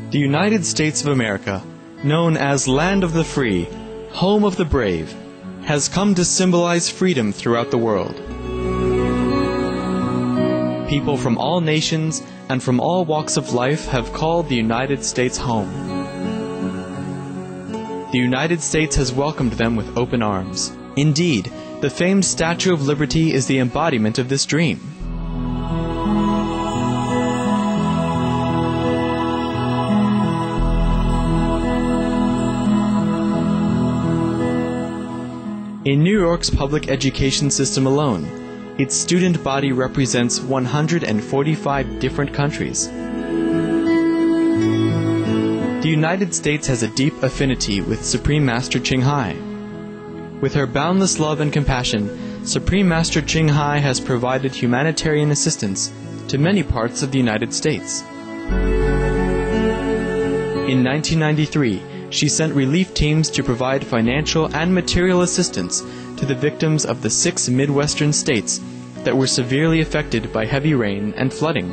The United States of America, known as Land of the Free, Home of the Brave, has come to symbolize freedom throughout the world. People from all nations and from all walks of life have called the United States home. The United States has welcomed them with open arms. Indeed, the famed Statue of Liberty is the embodiment of this dream. In New York's public education system alone, its student body represents 145 different countries. The United States has a deep affinity with Supreme Master Chinghai. With her boundless love and compassion, Supreme Master Chinghai has provided humanitarian assistance to many parts of the United States. In 1993, she sent relief teams to provide financial and material assistance to the victims of the 6 Midwestern states that were severely affected by heavy rain and flooding.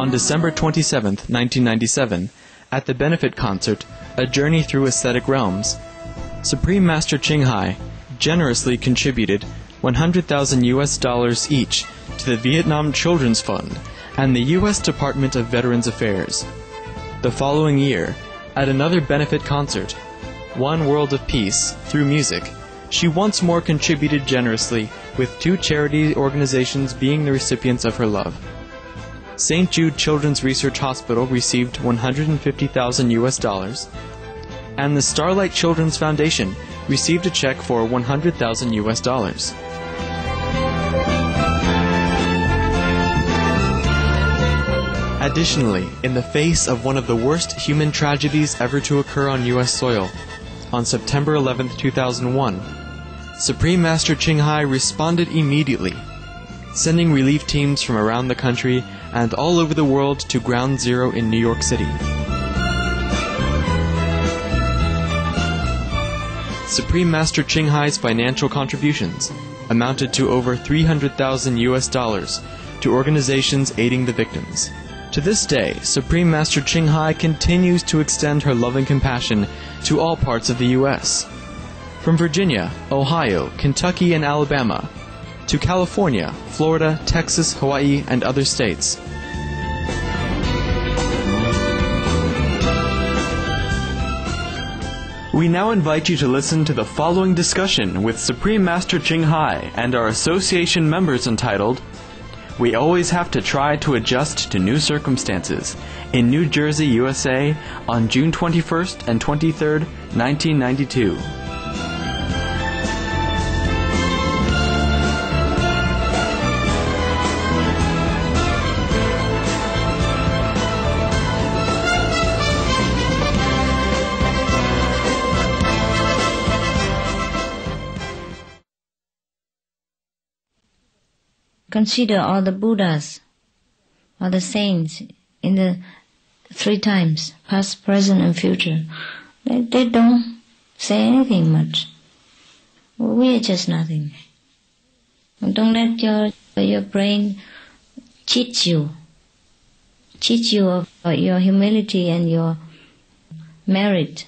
On December 27, 1997, at the benefit concert, A Journey Through Aesthetic Realms, Supreme Master Chinghai generously contributed $100,000 each to the Vietnam Children's Fund and the U.S. Department of Veterans Affairs. The following year, at another benefit concert, One World of Peace, through music, she once more contributed generously, with 2 charity organizations being the recipients of her love. St. Jude Children's Research Hospital received $150,000, and the Starlight Children's Foundation received a check for $100,000. Additionally, in the face of one of the worst human tragedies ever to occur on U.S. soil, on September 11, 2001, Supreme Master Chinghai responded immediately, sending relief teams from around the country and all over the world to Ground Zero in New York City. Supreme Master Chinghai's financial contributions amounted to over $300,000 to organizations aiding the victims. To this day, Supreme Master Chinghai continues to extend her loving compassion to all parts of the U.S. From Virginia, Ohio, Kentucky, and Alabama, to California, Florida, Texas, Hawaii, and other states. We now invite you to listen to the following discussion with Supreme Master Chinghai and our association members entitled, "We Always Have to Try to Adjust to New Circumstances," in New Jersey, USA, on June 21st and 23rd, 1992. Consider all the Buddhas, all the saints in the 3 times, past, present, and future. They don't say anything much. We are just nothing. Don't let your brain cheat you of your humility and your merit.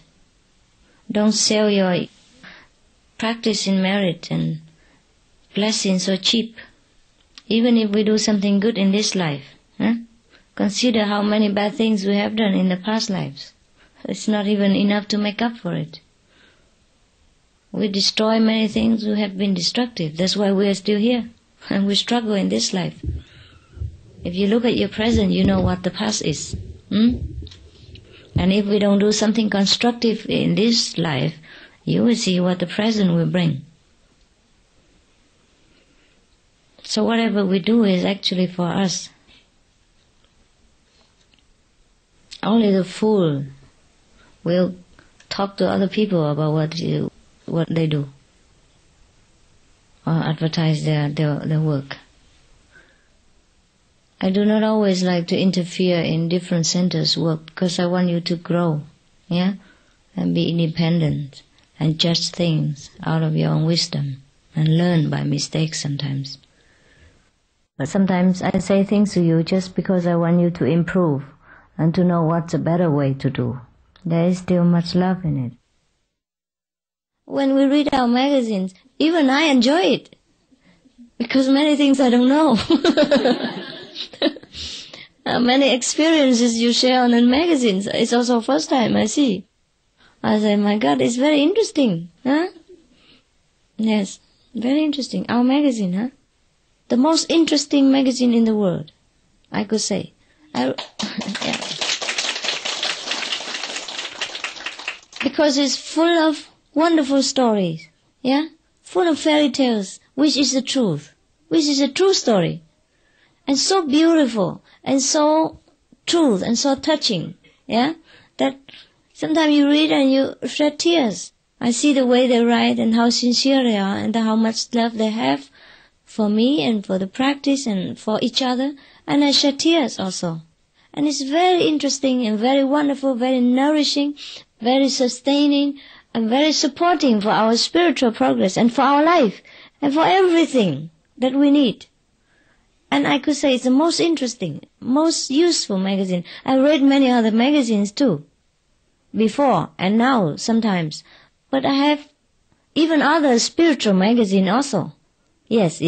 Don't sell your practice in merit and blessings so cheap. Even if we do something good in this life, consider how many bad things we have done in the past lives. It's not even enough to make up for it. We destroy many things who have been destructive. That's why we are still here. And we struggle in this life. If you look at your present, you know what the past is. And if we don't do something constructive in this life, you will see what the present will bring. So whatever we do is actually for us. Only the fool will talk to other people about what they do, or advertise their work. I do not always like to interfere in different centers' work because I want you to grow, and be independent and judge things out of your own wisdom and learn by mistakes sometimes. But sometimes I say things to you just because I want you to improve and to know what's a better way to do. There is still much love in it. When we read our magazines, even I enjoy it, because many things I don't know. Many experiences you share on the magazines, it's also first time I see. I say, my God, it's very interesting, huh? Yes, very interesting. Our magazine, huh? The most interesting magazine in the world, I could say. Yeah. Because it's full of wonderful stories, yeah? Full of fairy tales, which is the truth, which is a true story. And so beautiful, and so truth, and so touching, yeah? That sometimes you read and you shed tears. I see the way they write and how sincere they are and how much love they have for me and for the practice and for each other. And I shed tears also. And it's very interesting and very wonderful, very nourishing, very sustaining, and very supporting for our spiritual progress and for our life and for everything that we need. And I could say it's the most interesting, most useful magazine. I read many other magazines too, before and now sometimes. But I have even other spiritual magazine also. Yes.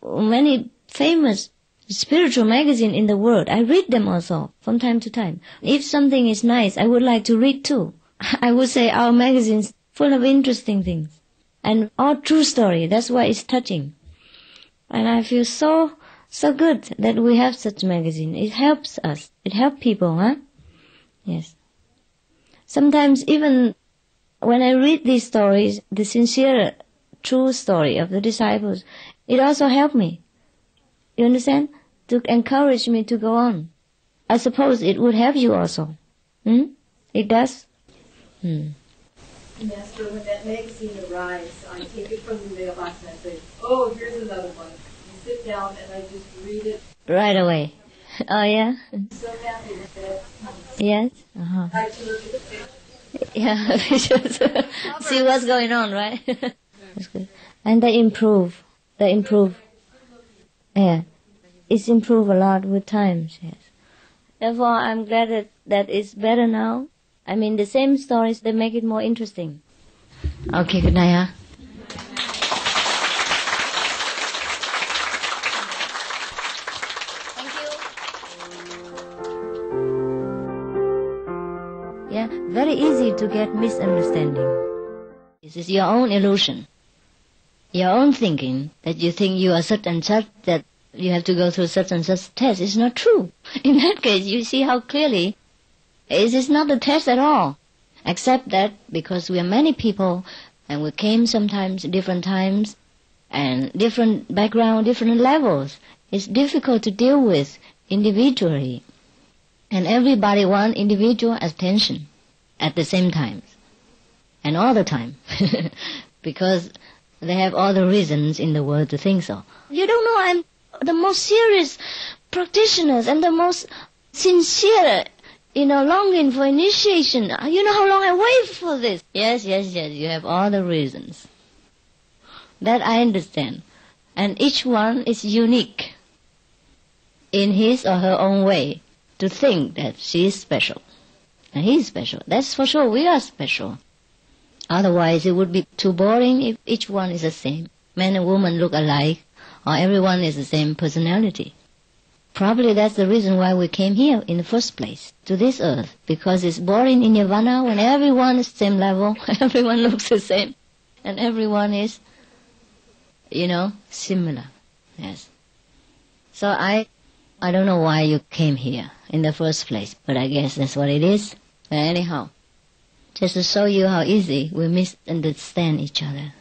Many famous spiritual magazine in the world. I read them also from time to time. If something is nice, I would like to read too. I would say our magazine's full of interesting things. And all true story. That's why it's touching. And I feel so good that we have such magazine. It helps us. It helps people, huh? Yes. Sometimes even when I read these stories, the sincere, true story of the disciples, it also helped me. You understand? To encourage me to go on. I suppose it would help you also. It does? Master, when that magazine arrives, I take it from the mailbox and I say, oh, here's another one. You sit down and I just read it. Right away. Oh, yeah? I'm so happy with that. Yes? Uh-huh. I can look at the picture. Yeah, just see what's going on, right? That's good. And they improve. Yeah. It's improved a lot with time, yes. Therefore, I'm glad that it's better now. I mean, the same stories, they make it more interesting. Okay, good night, huh? Thank you. Yeah, very easy to get misunderstanding. This is your own illusion. Your own thinking that you think you are such and such, that you have to go through such and such test. It's not true. In that case, you see how clearly it is not a test at all. Except that because we are many people and we came sometimes different times and different background, different levels, it's difficult to deal with individually. And everybody wants individual attention at the same time and all the time because they have all the reasons in the world to think so. You don't know, I'm the most serious practitioners and the most sincere, longing for initiation. You know how long I wait for this. Yes, you have all the reasons. That I understand. And each one is unique in his or her own way to think that she is special. And he is special. That's for sure, we are special. Otherwise it would be too boring if each one is the same. Man and woman look alike, or everyone is the same personality. Probably that's the reason why we came here in the first place, to this earth, because it's boring in Nirvana when everyone is the same level, everyone looks the same, and everyone is, similar. Yes. So I don't know why you came here in the first place, but I guess that's what it is. But anyhow, just to show you how easy we misunderstand each other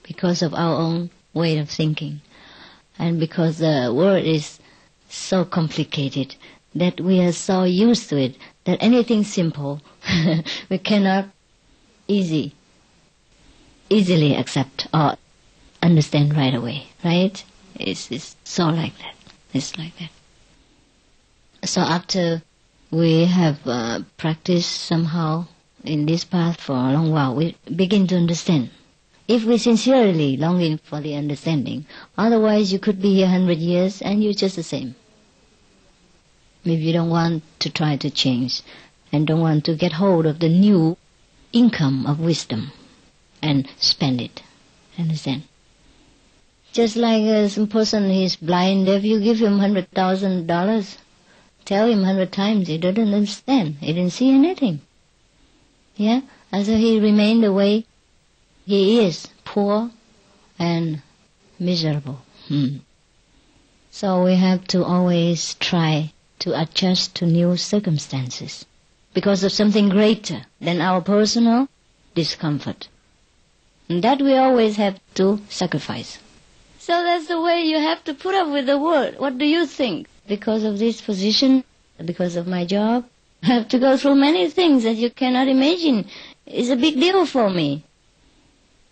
because of our own way of thinking. And because the world is so complicated that we are so used to it that anything simple we cannot easily accept or understand right away, right? It's so like that. It's like that. So after we have practiced somehow in this path for a long while, we begin to understand if we sincerely longing for the understanding. Otherwise, you could be here 100 years and you're just the same. If you don't want to try to change and don't want to get hold of the new income of wisdom and spend it. Understand? Just like some person is blind, if you give him $100,000, tell him 100 times, he doesn't understand. He didn't see anything. Yeah? And so he remained the way he is, poor and miserable. So we have to always try to adjust to new circumstances because of something greater than our personal discomfort. And that we always have to sacrifice. So that's the way you have to put up with the world. What do you think? Because of this position, because of my job, I have to go through many things that you cannot imagine. It's a big deal for me.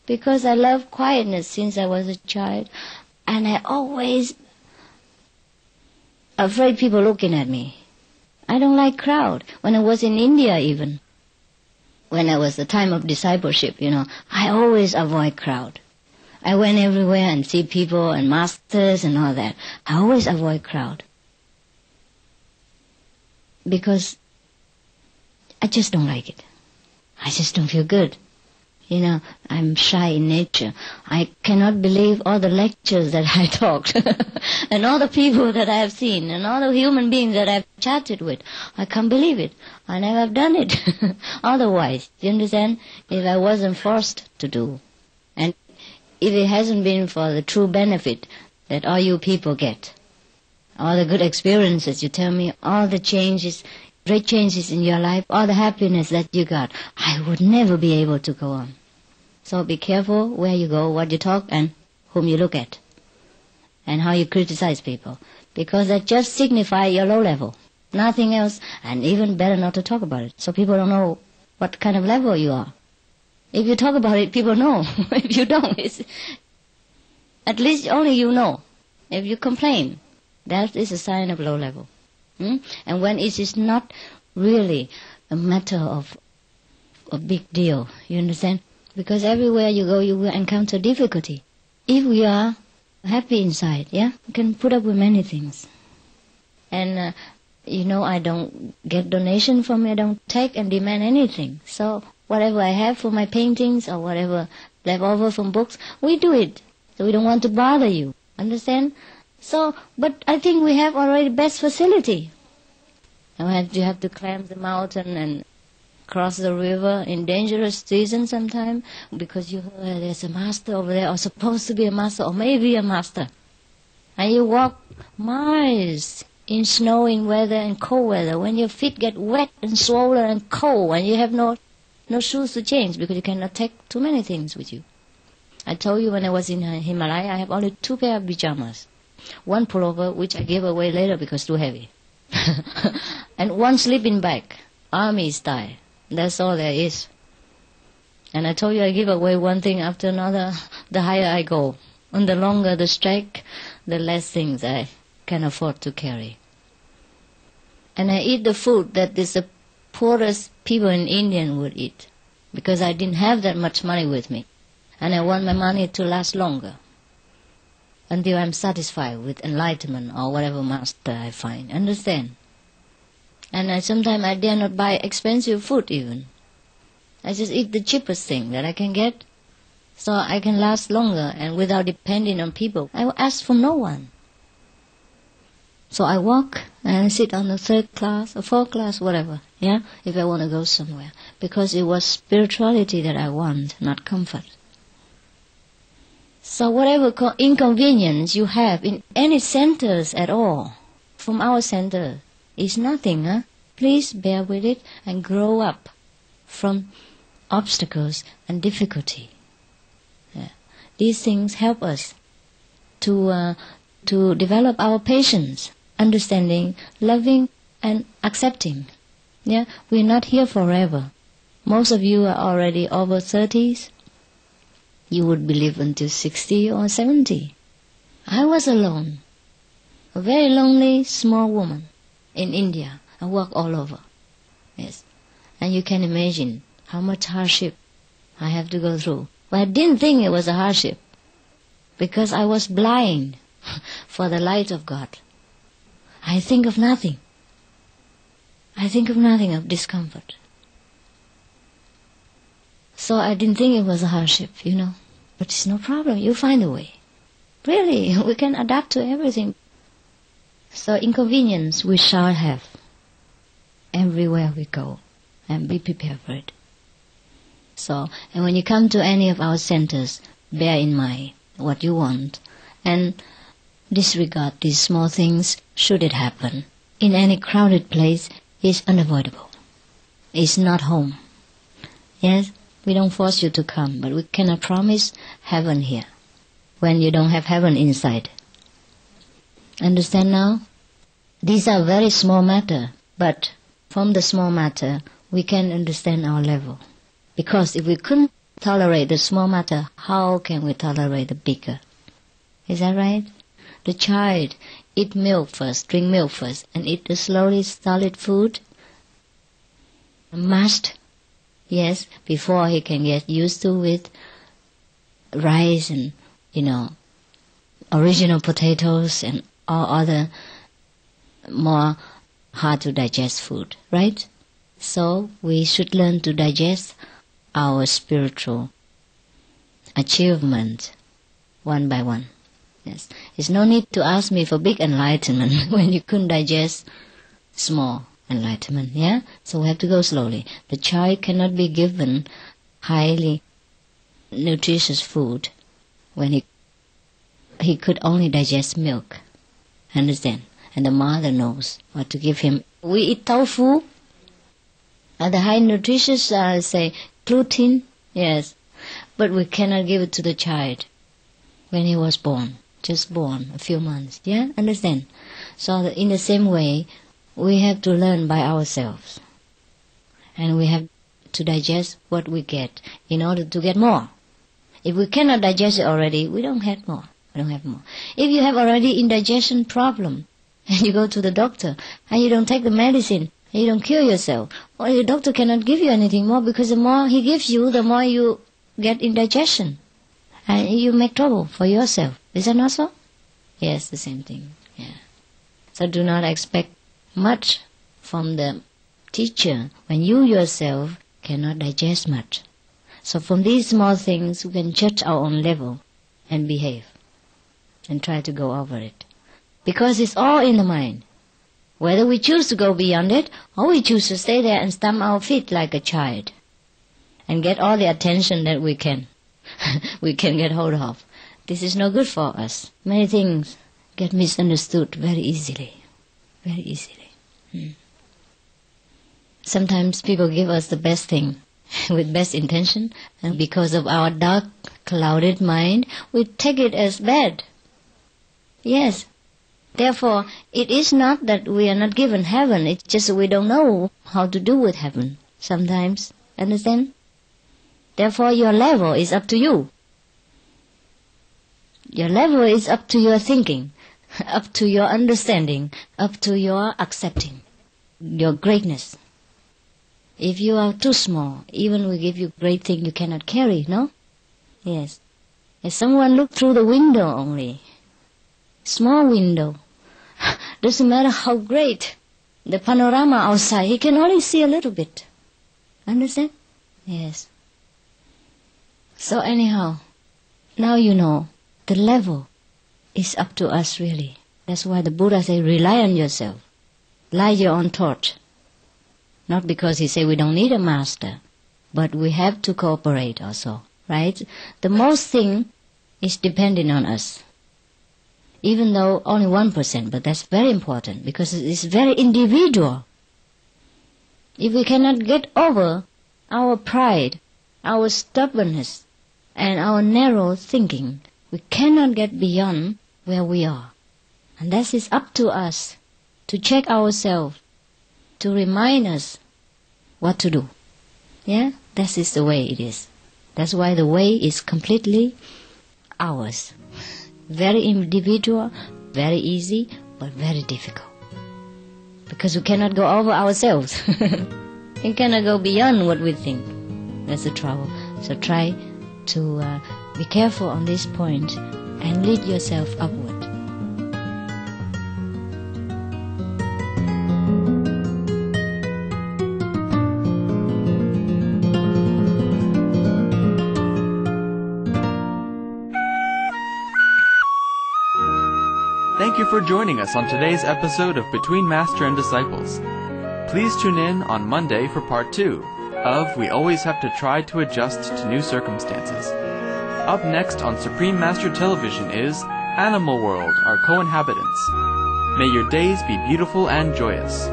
Because I love quietness since I was a child. And I always afraid people looking at me. I don't like crowd. When I was in India even, when I was the time of discipleship, I always avoid crowd. I went everywhere and see people and masters and all that. I always avoid crowd. Because I just don't like it. I just don't feel good. I'm shy in nature. I cannot believe all the lectures that I talked and all the people that I have seen and all the human beings that I've chatted with. I can't believe it. I never have done it otherwise. Do you understand? If I wasn't forced to do. And if it hasn't been for the true benefit that all you people get, all the good experiences you tell me, all the changes, great changes in your life, all the happiness that you got, I would never be able to go on. So be careful where you go, what you talk, and whom you look at, and how you criticize people, because that just signifies your low level, nothing else, and even better not to talk about it, so people don't know what kind of level you are. If you talk about it, people know. If you don't, at least only you know. If you complain, that is a sign of low level. And when it is not really a matter of a big deal, you understand? Because everywhere you go, you will encounter difficulty. If we are happy inside, we can put up with many things. And, I don't get donation from me. I don't take and demand anything. So whatever I have for my paintings or whatever left over from books, we do it. So we don't want to bother you. Understand? So, but I think we have already best facility. And you have to climb the mountain and cross the river in dangerous season sometime because you heard there's a master over there, or supposed to be a master, or maybe a master. And you walk miles in snowing weather and cold weather when your feet get wet and swollen and cold and you have no shoes to change because you cannot take too many things with you. I told you when I was in Himalaya, I have only 2 pair of pajamas. 1 pullover, which I gave away later because too heavy. And 1 sleeping bag, army style. That's all there is. And I told you I give away one thing after another, the higher I go. And the longer the strike, the less things I can afford to carry. And I eat the food that is the poorest people in India would eat, because I didn't have that much money with me. And I want my money to last longer, until I'm satisfied with enlightenment or whatever master I find. Understand? And sometimes I dare not buy expensive food even. I just eat the cheapest thing that I can get, so I can last longer and without depending on people. I ask for no one. So I walk and I sit on the 3rd class or 4th class, whatever, if I want to go somewhere. Because it was spirituality that I want, not comfort. So whatever inconvenience you have in any centers at all, from our center, is nothing. Please bear with it and grow up from obstacles and difficulty. These things help us to develop our patience, understanding, loving, and accepting. We're not here forever. Most of you are already over 30s. You would believe until 60 or 70. I was alone, a very lonely, small woman in India. I walk all over. Yes. And you can imagine how much hardship I have to go through But I didn't think it was a hardship because I was blind for the light of God. I think of nothing. I think of nothing of discomfort. So I didn't think it was a hardship, But it's no problem. You find a way. Really, we can adapt to everything. So inconvenience we shall have everywhere we go, and be prepared for it. So, and when you come to any of our centers, bear in mind what you want and disregard these small things should it happen. In any crowded place, it's unavoidable. It's not home. Yes, we don't force you to come, but we cannot promise heaven here when you don't have heaven inside. Understand now? These are very small matter, but from the small matter, we can understand our level. Because if we couldn't tolerate the small matter, how can we tolerate the bigger? Is that right? The child eat milk first, drink milk first, and eat the slowly solid food. Must, yes, before he can get used to with rice and, original potatoes and all other more hard to digest food, right? So we should learn to digest our spiritual achievement one by one. Yes, there's no need to ask me for big enlightenment when you couldn't digest small enlightenment. Yeah, so we have to go slowly. The child cannot be given highly nutritious food when he could only digest milk. Understand? And the mother knows what to give him. We eat tofu. The high nutritious, say, gluten, yes. But we cannot give it to the child when he was born, just born, a few months. Yeah, understand? So in the same way, we have to learn by ourselves. And we have to digest what we get in order to get more. If we cannot digest it already, we don't have more. We don't have more. If you have already indigestion problem, and you go to the doctor, and you don't take the medicine, and you don't cure yourself, well, the doctor cannot give you anything more, because the more he gives you, the more you get indigestion. And you make trouble for yourself. Is that not so? Yes, the same thing. Yeah. So do not expect much from the teacher when you yourself cannot digest much. So from these small things, we can judge our own level and behave and try to go over it. Because it's all in the mind. Whether we choose to go beyond it, or we choose to stay there and stamp our feet like a child and get all the attention that we can get hold of. This is no good for us. Many things get misunderstood very easily. Very easily. Sometimes people give us the best thing with best intention, and because of our dark, clouded mind, we take it as bad. Yes. Therefore, it is not that we are not given heaven, it's just we don't know how to do with heaven sometimes. Understand? Therefore, your level is up to you. Your level is up to your thinking, up to your understanding, up to your accepting, your greatness. If you are too small, even we give you great thing you cannot carry, no? Yes. If someone look through the window only, small window, doesn't matter how great the panorama outside, he can only see a little bit. Understand? Yes. So anyhow, now you know the level is up to us really. That's why the Buddha say, rely on yourself. Light your own torch. Not because he say we don't need a master, but we have to cooperate also, right? The most thing is dependent on us. Even though only 1%, but that's very important because it's very individual. If we cannot get over our pride, our stubbornness, and our narrow thinking, we cannot get beyond where we are. And that is up to us to check ourselves, to remind us what to do. Yeah, that is the way it is. That's why the way is completely ours. Very individual, very easy, but very difficult. Because we cannot go over ourselves. We cannot go beyond what we think. That's the trouble. So try to be careful on this point and lead yourself upward. Thank you for joining us on today's episode of Between Master and Disciples. Please tune in on Monday for part 2 of We Always Have to Try to Adjust to New Circumstances. Up next on Supreme Master Television is Animal World, Our Co-Inhabitants. May your days be beautiful and joyous.